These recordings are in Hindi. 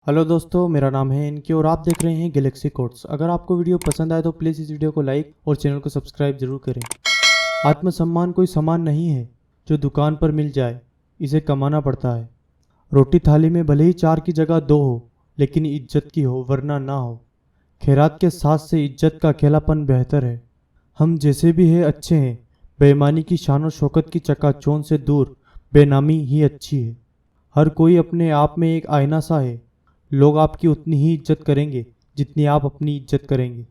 हेलो दोस्तों, मेरा नाम है इनके और आप देख रहे हैं गैलेक्सी कोड्स। अगर आपको वीडियो पसंद आए तो प्लीज़ इस वीडियो को लाइक और चैनल को सब्सक्राइब जरूर करें। आत्मसम्मान कोई सामान नहीं है जो दुकान पर मिल जाए, इसे कमाना पड़ता है। रोटी थाली में भले ही 4 की जगह 2 हो, लेकिन इज्जत की हो वरना ना हो। खैरात के साथ से इज्जत का अकेलापन बेहतर है। हम जैसे भी हैं अच्छे हैं, बेईमानी की शान और शौकत की चकाचौंध से दूर बेनामी ही अच्छी है। हर कोई अपने आप में एक आईना सा है। लोग आपकी उतनी ही इज्जत करेंगे जितनी आप अपनी इज्जत करेंगे।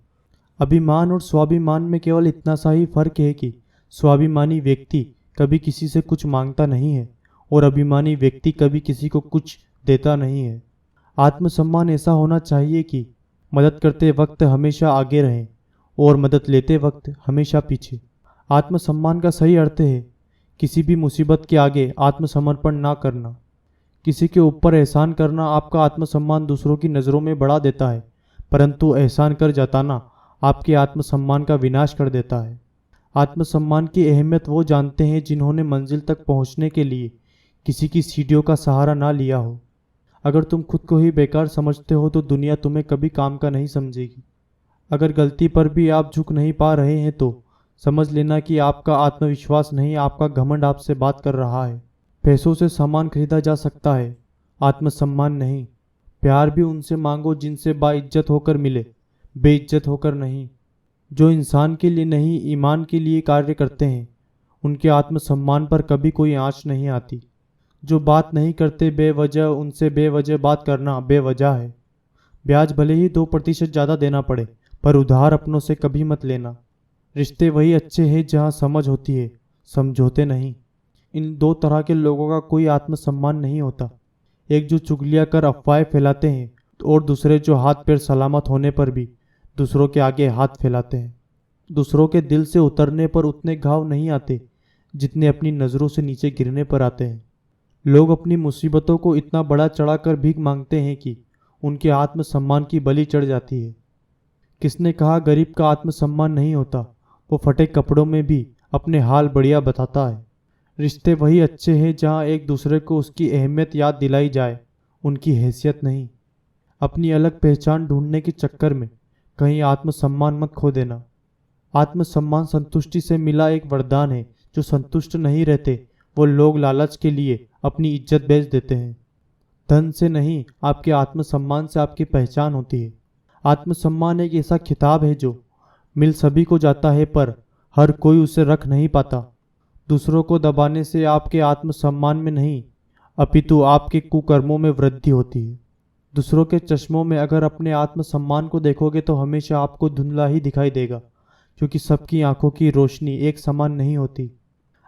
अभिमान और स्वाभिमान में केवल इतना सा ही फर्क है कि स्वाभिमानी व्यक्ति कभी किसी से कुछ मांगता नहीं है और अभिमानी व्यक्ति कभी किसी को कुछ देता नहीं है। आत्मसम्मान ऐसा होना चाहिए कि मदद करते वक्त हमेशा आगे रहें और मदद लेते वक्त हमेशा पीछे। आत्मसम्मान का सही अर्थ है किसी भी मुसीबत के आगे आत्मसमर्पण ना करना। किसी के ऊपर एहसान करना आपका आत्मसम्मान दूसरों की नज़रों में बढ़ा देता है, परंतु एहसान कर जताना आपके आत्मसम्मान का विनाश कर देता है। आत्मसम्मान की अहमियत वो जानते हैं जिन्होंने मंजिल तक पहुंचने के लिए किसी की सीढ़ियों का सहारा ना लिया हो। अगर तुम खुद को ही बेकार समझते हो तो दुनिया तुम्हें कभी काम का नहीं समझेगी। अगर गलती पर भी आप झुक नहीं पा रहे हैं तो समझ लेना कि आपका आत्मविश्वास नहीं, आपका घमंड आपसे बात कर रहा है। पैसों से सामान खरीदा जा सकता है, आत्मसम्मान नहीं। प्यार भी उनसे मांगो जिनसे बाइज्जत होकर मिले, बेइज्जत होकर नहीं। जो इंसान के लिए नहीं ईमान के लिए कार्य करते हैं, उनके आत्मसम्मान पर कभी कोई आंच नहीं आती। जो बात नहीं करते बेवजह, उनसे बेवजह बात करना बेवजह है। ब्याज भले ही 2% ज़्यादा देना पड़े, पर उधार अपनों से कभी मत लेना। रिश्ते वही अच्छे हैं जहाँ समझ होती है, समझौते नहीं। इन 2 तरह के लोगों का कोई आत्मसम्मान नहीं होता। एक जो चुगलियाँ कर अफवाहें फैलाते हैं और दूसरे जो हाथ पैर सलामत होने पर भी दूसरों के आगे हाथ फैलाते हैं। दूसरों के दिल से उतरने पर उतने घाव नहीं आते जितने अपनी नज़रों से नीचे गिरने पर आते हैं। लोग अपनी मुसीबतों को इतना बड़ा चढ़ाकर भीख मांगते हैं कि उनके आत्मसम्मान की बलि चढ़ जाती है। किसने कहा गरीब का आत्मसम्मान नहीं होता? वो फटे कपड़ों में भी अपने हाल बढ़िया बताता है। रिश्ते वही अच्छे हैं जहाँ एक दूसरे को उसकी अहमियत याद दिलाई जाए, उनकी हैसियत नहीं। अपनी अलग पहचान ढूंढने के चक्कर में कहीं आत्मसम्मान मत खो देना। आत्मसम्मान संतुष्टि से मिला एक वरदान है। जो संतुष्ट नहीं रहते वो लोग लालच के लिए अपनी इज्जत बेच देते हैं। धन से नहीं, आपके आत्मसम्मान से आपकी पहचान होती है। आत्मसम्मान एक ऐसा खिताब है जो मिल सभी को जाता है, पर हर कोई उसे रख नहीं पाता। दूसरों को दबाने से आपके आत्मसम्मान में नहीं, अपितु आपके कुकर्मों में वृद्धि होती है। दूसरों के चश्मों में अगर अपने आत्मसम्मान को देखोगे तो हमेशा आपको धुंधला ही दिखाई देगा, क्योंकि सबकी आंखों की रोशनी एक समान नहीं होती।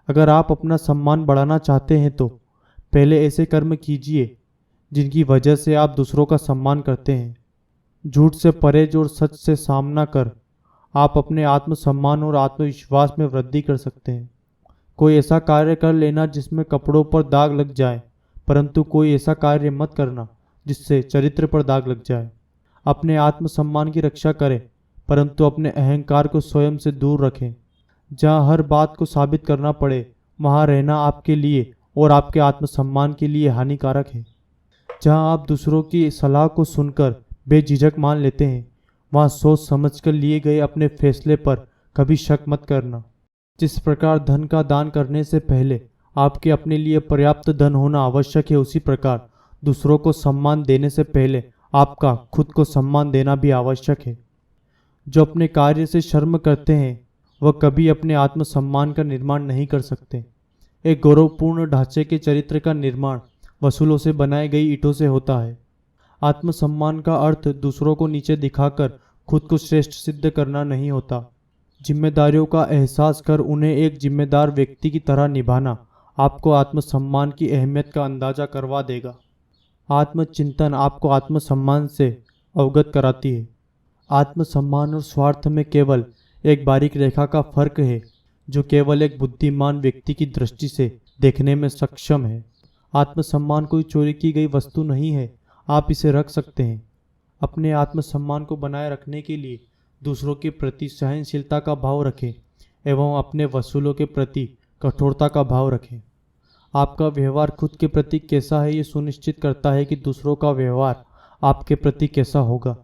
अगर आप अपना सम्मान बढ़ाना चाहते हैं तो पहले ऐसे कर्म कीजिए जिनकी वजह से आप दूसरों का सम्मान करते हैं। झूठ से परहेज और सच से सामना कर आप अपने आत्मसम्मान और आत्मविश्वास में वृद्धि कर सकते हैं। कोई ऐसा कार्य कर लेना जिसमें कपड़ों पर दाग लग जाए, परंतु कोई ऐसा कार्य मत करना जिससे चरित्र पर दाग लग जाए। अपने आत्मसम्मान की रक्षा करें, परंतु अपने अहंकार को स्वयं से दूर रखें। जहाँ हर बात को साबित करना पड़े, वहाँ रहना आपके लिए और आपके आत्मसम्मान के लिए हानिकारक है। जहाँ आप दूसरों की सलाह को सुनकर बेझिझक मान लेते हैं, वहाँ सोच समझकर लिए गए अपने फैसले पर कभी शक मत करना। जिस प्रकार धन का दान करने से पहले आपके अपने लिए पर्याप्त धन होना आवश्यक है, उसी प्रकार दूसरों को सम्मान देने से पहले आपका खुद को सम्मान देना भी आवश्यक है। जो अपने कार्य से शर्म करते हैं वह कभी अपने आत्मसम्मान का निर्माण नहीं कर सकते। एक गौरवपूर्ण ढांचे के चरित्र का निर्माण वसूलों से बनाई गई ईंटों से होता है। आत्मसम्मान का अर्थ दूसरों को नीचे दिखाकर खुद को श्रेष्ठ सिद्ध करना नहीं होता। जिम्मेदारियों का एहसास कर उन्हें एक जिम्मेदार व्यक्ति की तरह निभाना आपको आत्मसम्मान की अहमियत का अंदाजा करवा देगा। आत्मचिंतन आपको आत्मसम्मान से अवगत कराती है। आत्मसम्मान और स्वार्थ में केवल एक बारीक रेखा का फर्क है जो केवल एक बुद्धिमान व्यक्ति की दृष्टि से देखने में सक्षम है। आत्मसम्मान कोई चोरी की गई वस्तु नहीं है, आप इसे रख सकते हैं। अपने आत्मसम्मान को बनाए रखने के लिए दूसरों के प्रति सहनशीलता का भाव रखें एवं अपने वसूलों के प्रति कठोरता का भाव रखें। आपका व्यवहार खुद के प्रति कैसा है ये सुनिश्चित करता है कि दूसरों का व्यवहार आपके प्रति कैसा होगा।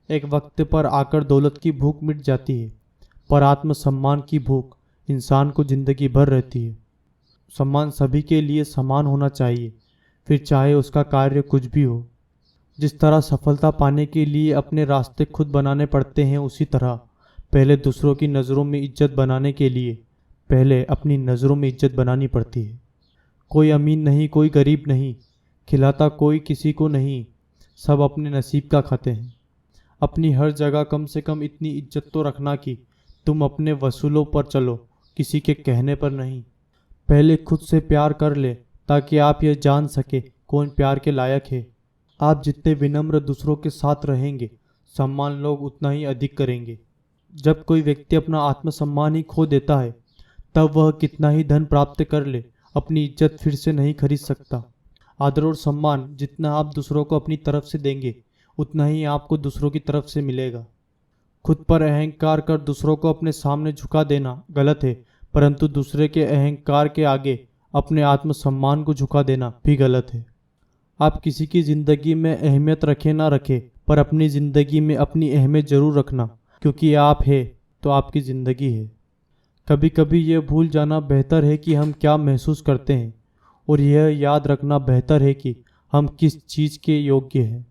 एक वक्त पर आकर दौलत की भूख मिट जाती है, पर आत्मसम्मान की भूख इंसान को जिंदगी भर रहती है। सम्मान सभी के लिए समान होना चाहिए, फिर चाहे उसका कार्य कुछ भी हो। जिस तरह सफलता पाने के लिए अपने रास्ते खुद बनाने पड़ते हैं, उसी तरह पहले दूसरों की नज़रों में इज्जत बनाने के लिए पहले अपनी नज़रों में इज्जत बनानी पड़ती है। कोई अमीर नहीं, कोई गरीब नहीं, खिलाता कोई किसी को नहीं, सब अपने नसीब का खाते हैं। अपनी हर जगह कम से कम इतनी इज्जत तो रखना कि तुम अपने वसूलों पर चलो, किसी के कहने पर नहीं। पहले खुद से प्यार कर ले, ताकि आप यह जान सके कौन प्यार के लायक है। आप जितने विनम्र दूसरों के साथ रहेंगे, सम्मान लोग उतना ही अधिक करेंगे। जब कोई व्यक्ति अपना आत्मसम्मान ही खो देता है, तब वह कितना ही धन प्राप्त कर ले, अपनी इज्जत फिर से नहीं खरीद सकता। आदर और सम्मान जितना आप दूसरों को अपनी तरफ से देंगे, उतना ही आपको दूसरों की तरफ से मिलेगा। खुद पर अहंकार कर दूसरों को अपने सामने झुका देना गलत है, परंतु दूसरे के अहंकार के आगे अपने आत्मसम्मान को झुका देना भी गलत है। आप किसी की ज़िंदगी में अहमियत रखें ना रखें, पर अपनी ज़िंदगी में अपनी अहमियत ज़रूर रखना, क्योंकि आप है तो आपकी ज़िंदगी है। कभी कभी यह भूल जाना बेहतर है कि हम क्या महसूस करते हैं, और यह याद रखना बेहतर है कि हम किस चीज़ के योग्य हैं।